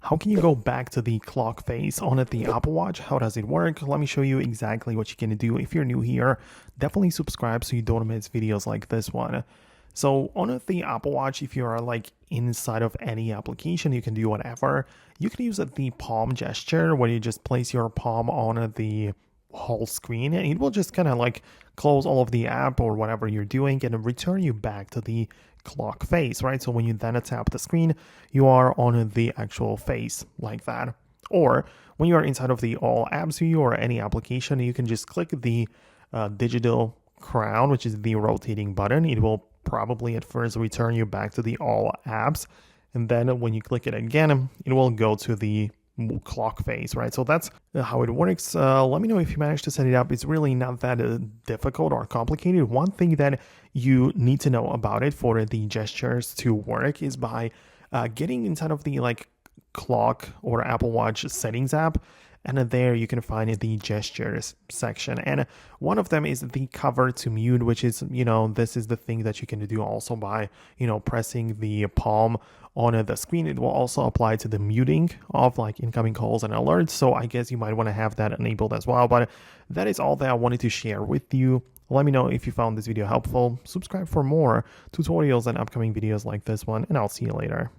How can you go back to the clock face on the Apple Watch? How does it work? Let me show you exactly what you can do. If you're new here, definitely subscribe so you don't miss videos like this one. So on the Apple Watch, if you are like inside of any application, you can do whatever. You can use the palm gesture where you just place your palm on the whole screen and it will just kind of like close all of the app or whatever you're doing and return you back to the clock face, right? So when you then tap the screen, you are on the actual face like that. Or when you are inside of the all apps view or any application, you can just click the digital crown, which is the rotating button. It will probably at first return you back to the all apps, and then when you click it again, it will go to the clock face, right? So that's how it works. Let me know if you managed to set it up. It's really not that difficult or complicated. One thing that you need to know about it for the gestures to work is by getting inside of the like clock or Apple Watch settings app, and there you can find the gestures section, and one of them is the cover to mute, which is, this is the thing that you can do also by pressing the palm on the screen. It will also apply to the muting of like incoming calls and alerts, so I guess you might want to have that enabled as well. But that is all that I wanted to share with you. Let me know if you found this video helpful. Subscribe for more tutorials and upcoming videos like this one, and I'll see you later.